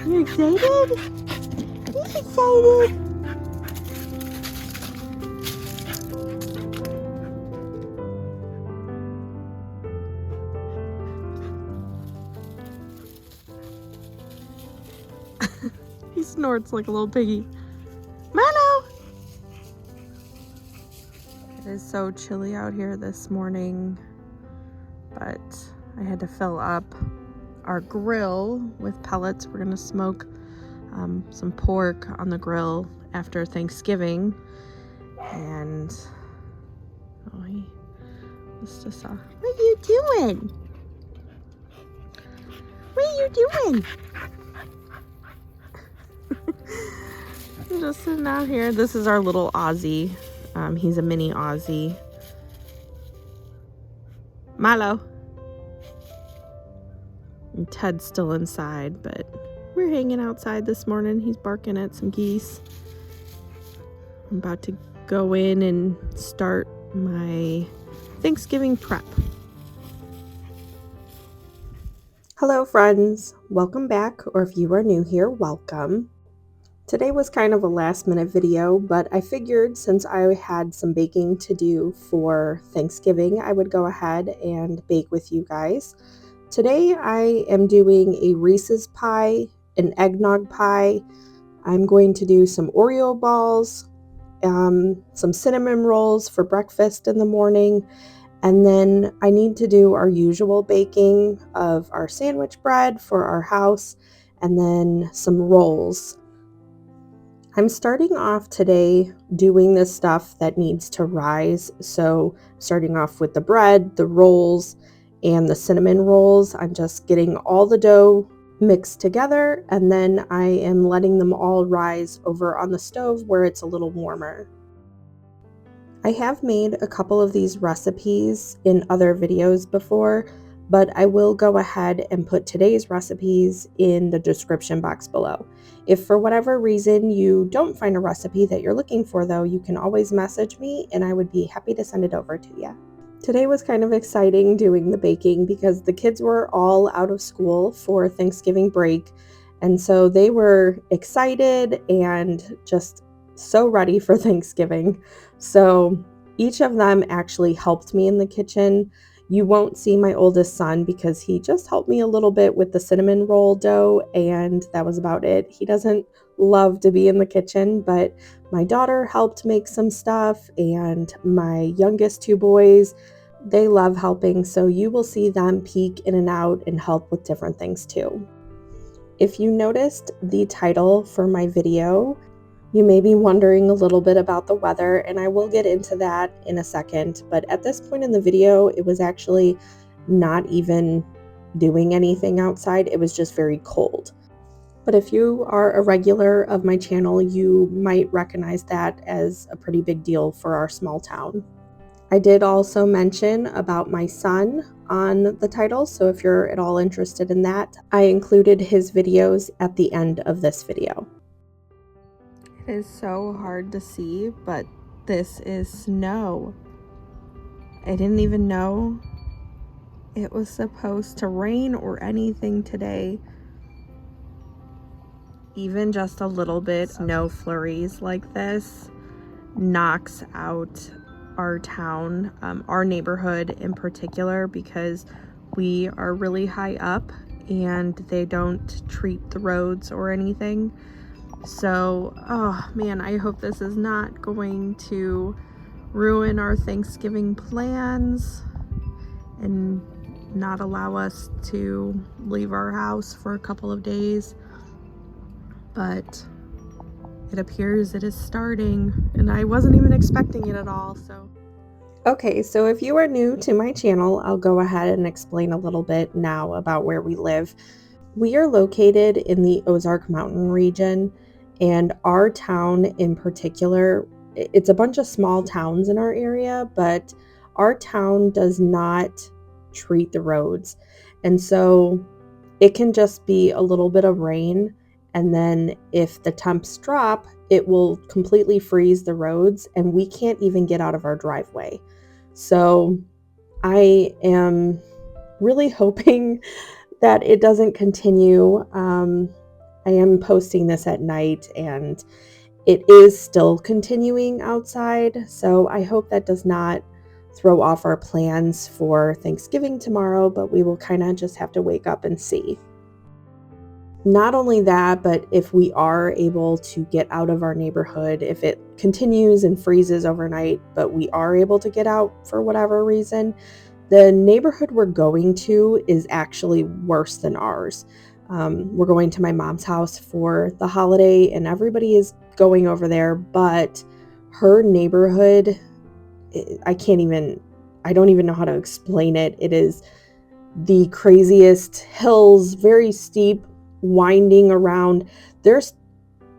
You excited? He's excited. He snorts like a little piggy. Milo! It is so chilly out here this morning, but I had to fill up our grill with pellets. We're gonna smoke some pork on the grill after Thanksgiving. And oh, he was just what are you doing? What are you doing? I'm just sitting out here. This is our little Aussie. He's a mini Aussie. Milo. And Ted's still inside, but we're hanging outside this morning. He's barking at some geese. I'm about to go in and start my Thanksgiving prep. Hello friends, welcome back, or if you are new here, welcome. Today was kind of a last minute video, but I figured since I had some baking to do for Thanksgiving, I would go ahead and bake with you guys. Today I am doing a Reese's pie, an eggnog pie. I'm going to do some Oreo balls, some cinnamon rolls for breakfast in the morning, and then I need to do our usual baking of our sandwich bread for our house, and then some rolls. I'm starting off today doing the stuff that needs to rise. So starting off with the bread, the rolls, and the cinnamon rolls. I'm just getting all the dough mixed together, and then I am letting them all rise over on the stove where it's a little warmer. I have made a couple of these recipes in other videos before, but I will go ahead and put today's recipes in the description box below. If for whatever reason you don't find a recipe that you're looking for though, you can always message me and I would be happy to send it over to you. Today was kind of exciting doing the baking because the kids were all out of school for Thanksgiving break, and so they were excited and just so ready for Thanksgiving. So each of them actually helped me in the kitchen. You won't see my oldest son because he just helped me a little bit with the cinnamon roll dough, and that was about it. He doesn't love to be in the kitchen, but my daughter helped make some stuff, and my youngest two boys, they love helping, so you will see them peek in and out and help with different things too. If you noticed the title for my video, you may be wondering a little bit about the weather, and I will get into that in a second, but at this point in the video, it was actually not even doing anything outside. It was just very cold. But if you are a regular of my channel, you might recognize that as a pretty big deal for our small town. I did also mention about my son on the title, so if you're at all interested in that, I included his videos at the end of this video. It is so hard to see, but this is snow. I didn't even know it was supposed to rain or anything today. Even just a little bit snow flurries like this knocks out our town, our neighborhood in particular, because we are really high up and they don't treat the roads or anything. So, oh man, I hope this is not going to ruin our Thanksgiving plans and not allow us to leave our house for a couple of days. But it appears it is starting, and I wasn't even expecting it at all, so. Okay, so if you are new to my channel, I'll go ahead and explain a little bit now about where we live. We are located in the Ozark Mountain region, and our town in particular, it's a bunch of small towns in our area, but our town does not treat the roads. And so it can just be a little bit of rain, and then if the temps drop, it will completely freeze the roads and we can't even get out of our driveway. So I am really hoping that it doesn't continue. I am posting this at night and it is still continuing outside, so I hope that does not throw off our plans for Thanksgiving tomorrow, but we will kind of just have to wake up and see. Not only that, but if we are able to get out of our neighborhood, if it continues and freezes overnight, but we are able to get out for whatever reason, the neighborhood we're going to is actually worse than ours. We're going to my mom's house for the holiday and everybody is going over there, but her neighborhood, I don't even know how to explain it. It is the craziest hills, very steep, winding around. There's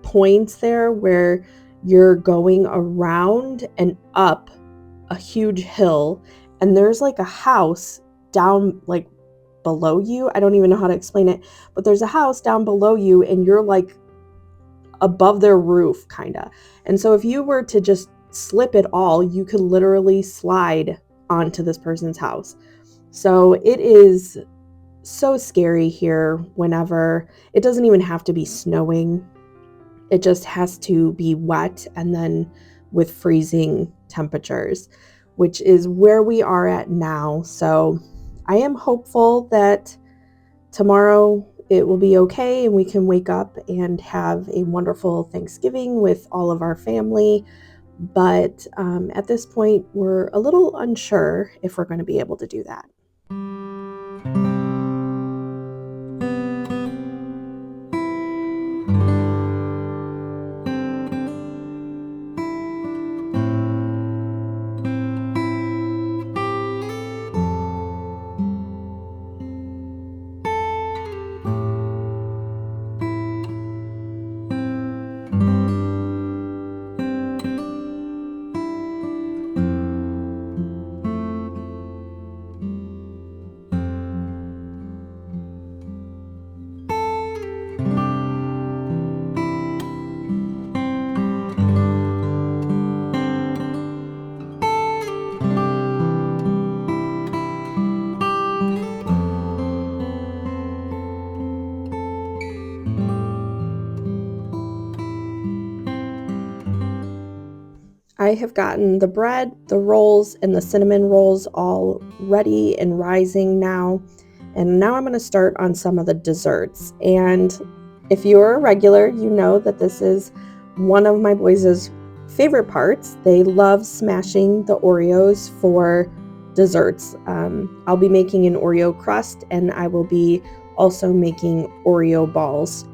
points there where you're going around and up a huge hill, and there's like a house down like below you. I don't even know how to explain it, but there's a house down below you and you're like above their roof kind of. And so if you were to just slip at all, you could literally slide onto this person's house. So it is so scary here whenever it doesn't even have to be snowing. It just has to be wet and then with freezing temperatures, which is where we are at now. So I am hopeful that tomorrow it will be okay and we can wake up and have a wonderful Thanksgiving with all of our family. But at this point, we're a little unsure if we're going to be able to do that. I have gotten the bread, the rolls, and the cinnamon rolls all ready and rising now. And now I'm going to start on some of the desserts. And if you're a regular, you know that this is one of my boys' favorite parts. They love smashing the Oreos for desserts. I'll be making an Oreo crust and I will be also making Oreo balls.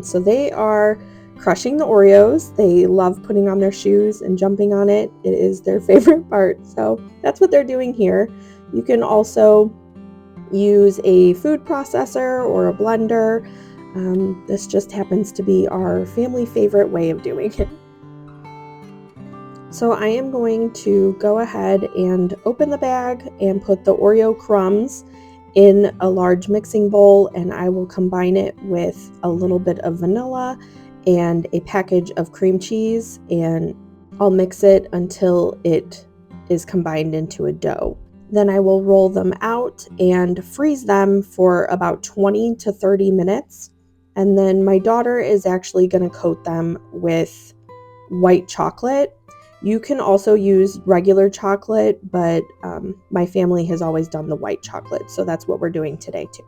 So they are crushing the Oreos. They love putting on their shoes and jumping on it. It is their favorite part. So that's what they're doing here. You can also use a food processor or a blender. This just happens to be our family favorite way of doing it. So I am going to go ahead and open the bag and put the Oreo crumbs in a large mixing bowl, and I will combine it with a little bit of vanilla and a package of cream cheese, and I'll mix it until it is combined into a dough. Then I will roll them out and freeze them for about 20 to 30 minutes. And then my daughter is actually going to coat them with white chocolate. You can also use regular chocolate, but my family has always done the white chocolate, so that's what we're doing today too.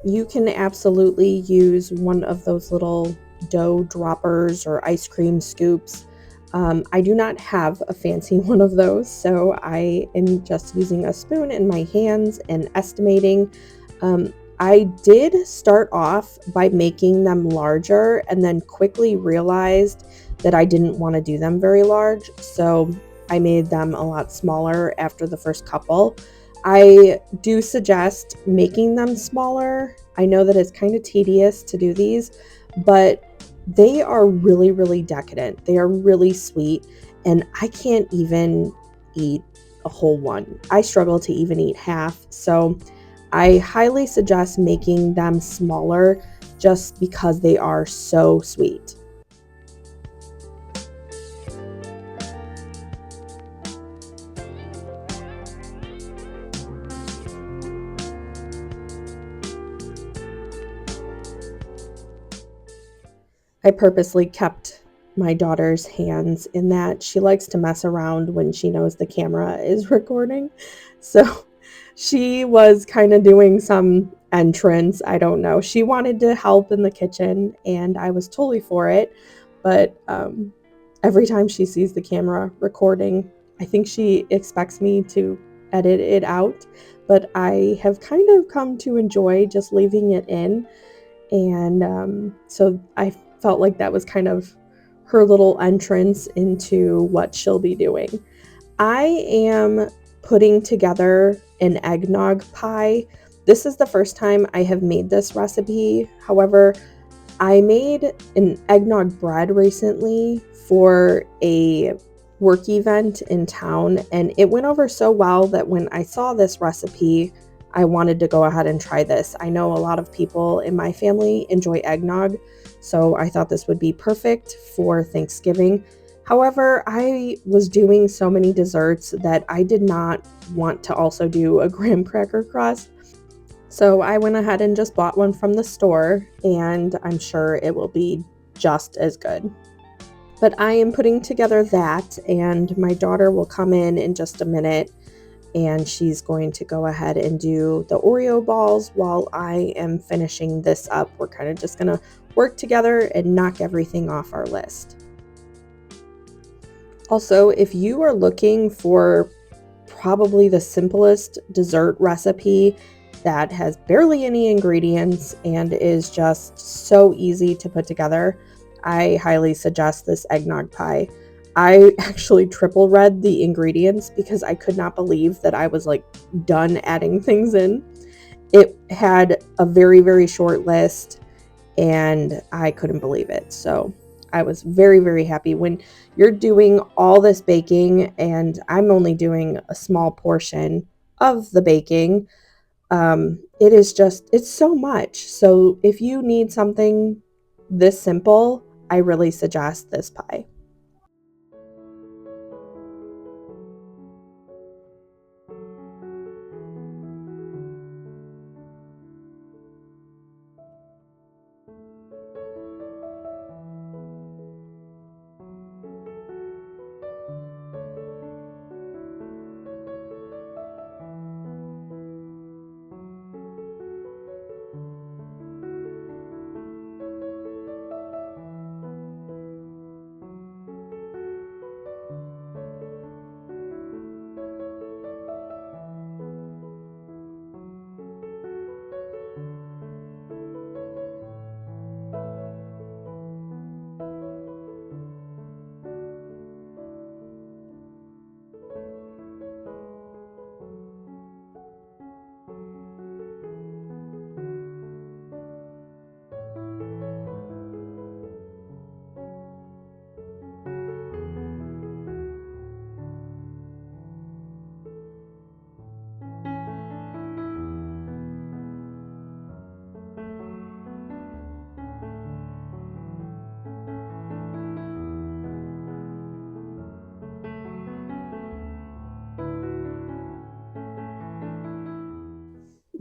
You can absolutely use one of those little dough droppers or ice cream scoops. I do not have a fancy one of those, so I am just using a spoon in my hands and estimating. I did start off by making them larger and then quickly realized that I didn't want to do them very large, so I made them a lot smaller after the first couple. I do suggest making them smaller. I know that it's kind of tedious to do these, but they are really, really decadent. They are really sweet, and I can't even eat a whole one. I struggle to even eat half, so I highly suggest making them smaller just because they are so sweet. I purposely kept my daughter's hands in that. She likes to mess around when she knows the camera is recording. So she was kind of doing some entrance. I don't know. She wanted to help in the kitchen, and I was totally for it. But every time she sees the camera recording, I think she expects me to edit it out. But I have kind of come to enjoy just leaving it in. And so I felt like that was kind of her little entrance into what she'll be doing. I am putting together an eggnog pie. This is the first time I have made this recipe. However, I made an eggnog bread recently for a work event in town, and it went over so well that when I saw this recipe, I wanted to go ahead and try this. I know a lot of people in my family enjoy eggnog, so I thought this would be perfect for Thanksgiving. However, I was doing so many desserts that I did not want to also do a graham cracker crust. So I went ahead and just bought one from the store, and I'm sure it will be just as good. But I am putting together that, and my daughter will come in just a minute, and she's going to go ahead and do the Oreo balls while I am finishing this up. We're kind of just going to work together and knock everything off our list. Also, if you are looking for probably the simplest dessert recipe that has barely any ingredients and is just so easy to put together, I highly suggest this eggnog pie. I actually triple read the ingredients because I could not believe that I was like done adding things in. It had a very, very short list and I couldn't believe it. So I was very, very happy. When you're doing all this baking and I'm only doing a small portion of the baking, it is just, it's so much. So if you need something this simple, I really suggest this pie.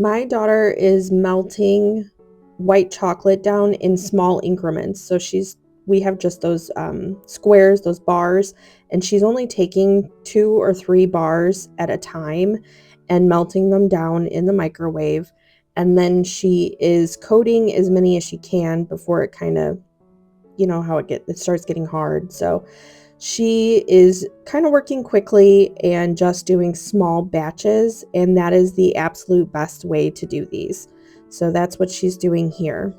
My daughter is melting white chocolate down in small increments. So we have just those squares, those bars, and she's only taking 2 or 3 bars at a time and melting them down in the microwave. And then she is coating as many as she can before it kind of, you know how it starts getting hard. So she is kind of working quickly and just doing small batches, and that is the absolute best way to do these. So that's what she's doing here.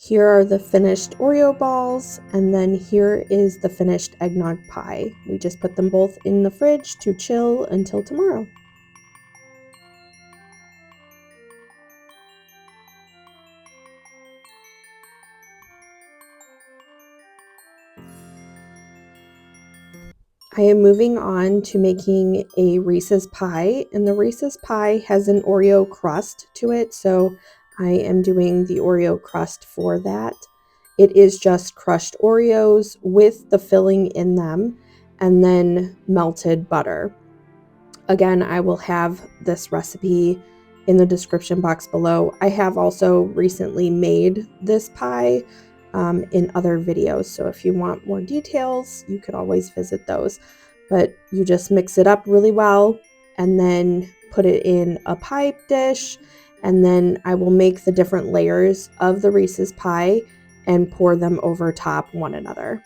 Here are the finished Oreo balls, and then here is the finished eggnog pie. We just put them both in the fridge to chill until tomorrow. I am moving on to making a Reese's pie, and the Reese's pie has an Oreo crust to it, so I am doing the Oreo crust for that. It is just crushed Oreos with the filling in them and then melted butter. Again, I will have this recipe in the description box below. I have also recently made this pie in other videos, so if you want more details, you could always visit those. But you just mix it up really well and then put it in a pie dish, and then I will make the different layers of the Reese's pie and pour them over top one another.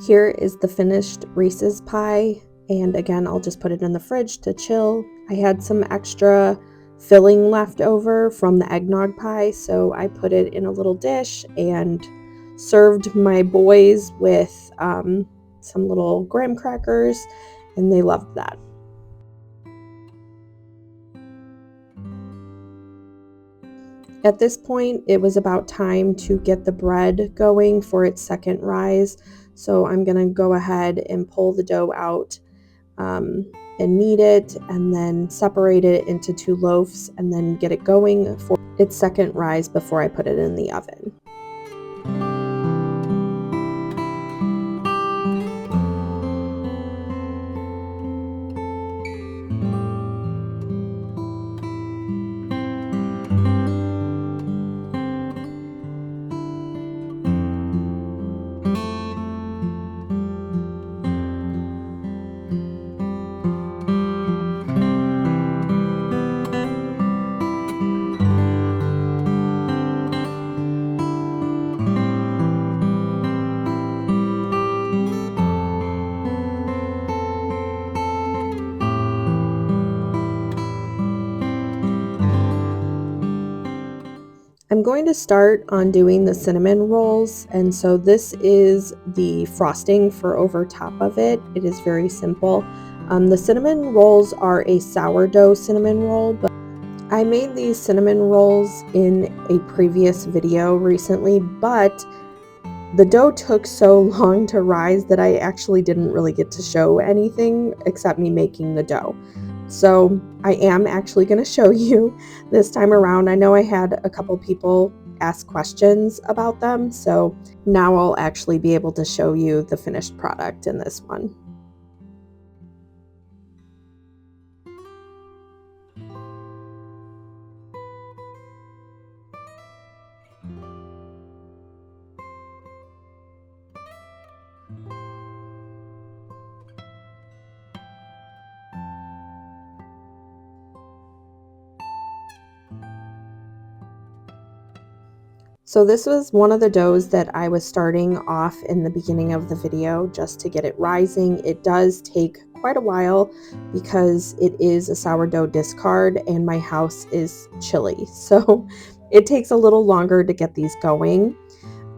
Here is the finished Reese's pie, and again, I'll just put it in the fridge to chill. I had some extra filling left over from the eggnog pie, so I put it in a little dish and served my boys with some little graham crackers, and they loved that. At this point, it was about time to get the bread going for its second rise. So I'm going to go ahead and pull the dough out and knead it, and then separate it into 2 loaves, and then get it going for its second rise before I put it in the oven. I'm going to start on doing the cinnamon rolls, and so this is the frosting for over top of it. It is very simple. The cinnamon rolls are a sourdough cinnamon roll, but I made these cinnamon rolls in a previous video recently, but the dough took so long to rise that I actually didn't really get to show anything except me making the dough. So I am actually going to show you this time around. I know I had a couple people ask questions about them, so now I'll actually be able to show you the finished product in this one. So this was one of the doughs that I was starting off in the beginning of the video just to get it rising. It does take quite a while because it is a sourdough discard and my house is chilly. So it takes a little longer to get these going.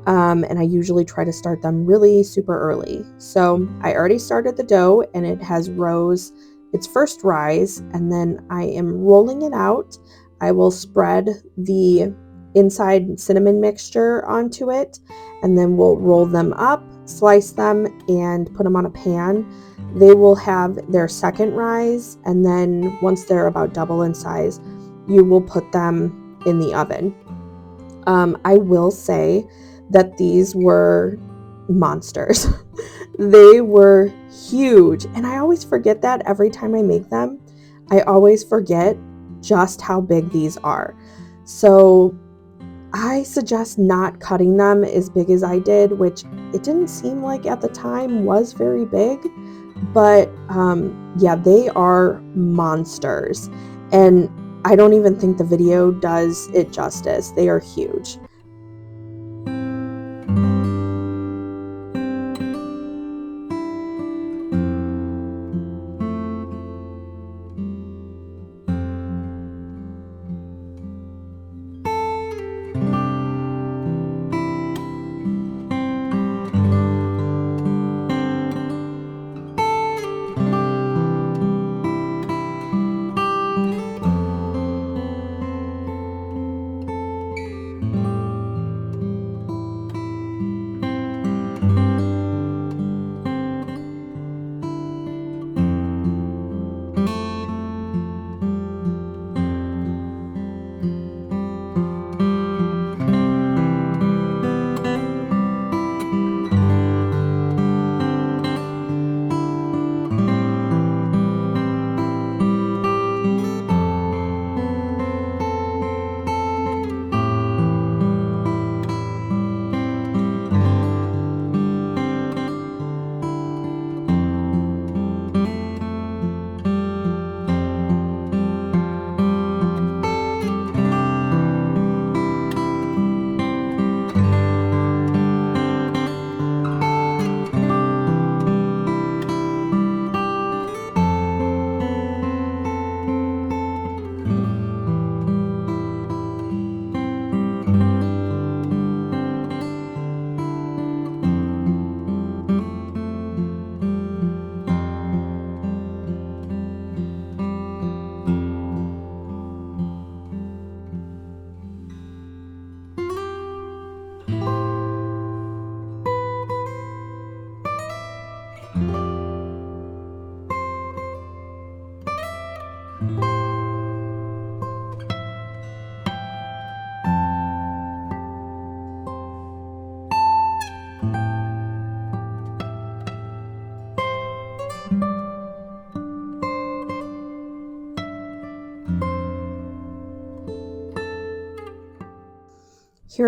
And I usually try to start them really super early. So I already started the dough and it has rose its first rise, and then I am rolling it out. I will spread the inside cinnamon mixture onto it, and then we'll roll them up, slice them, and put them on a pan. They will have their second rise, and then once they're about double in size, you will put them in the oven. I will say that these were monsters. They were huge, and I always forget that every time I make them. I always forget just how big these are. So I suggest not cutting them as big as I did, which it didn't seem like at the time was very big, but yeah, they are monsters, and I don't even think the video does it justice. They are huge. Here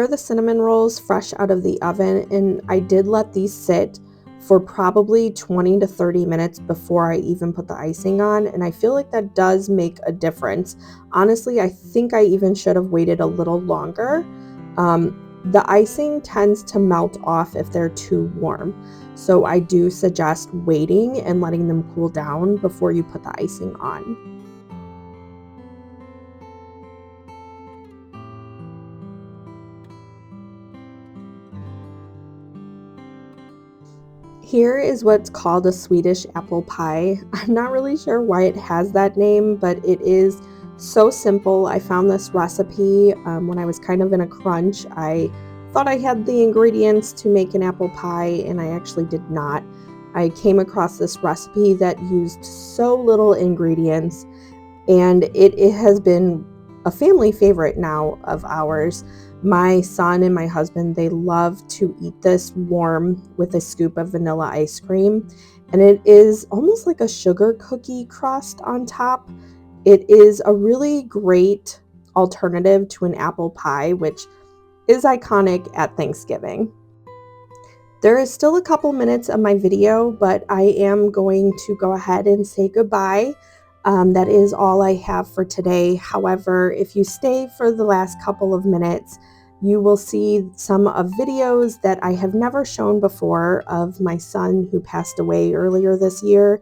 are the cinnamon rolls fresh out of the oven, and I did let these sit for probably 20 to 30 minutes before I even put the icing on, and I feel like that does make a difference. Honestly, I think I even should have waited a little longer. The icing tends to melt off if they're too warm, so I do suggest waiting and letting them cool down before you put the icing on. Here is what's called a Swedish apple pie. I'm not really sure why it has that name, but it is so simple. I found this recipe when I was kind of in a crunch. I thought I had the ingredients to make an apple pie, and I actually did not. I came across this recipe that used so little ingredients, and it has been a family favorite now of ours. My son and my husband, they love to eat this warm with a scoop of vanilla ice cream, and it is almost like a sugar cookie crust on top. It is a really great alternative to an apple pie, which is iconic at Thanksgiving. There is still a couple minutes of my video, but I am going to go ahead and say goodbye. That is all I have for today. However, if you stay for the last couple of minutes, you will see some of videos that I have never shown before of my son who passed away earlier this year.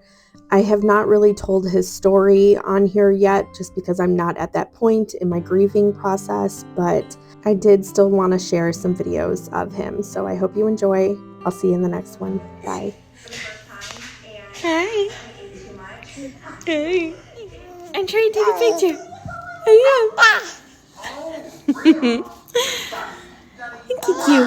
I have not really told his story on here yet, just because I'm not at that point in my grieving process, but I did still want to share some videos of him. So I hope you enjoy. I'll see you in the next one. Bye. Hi. Hey. I'm trying to take a picture. I am. Look at you.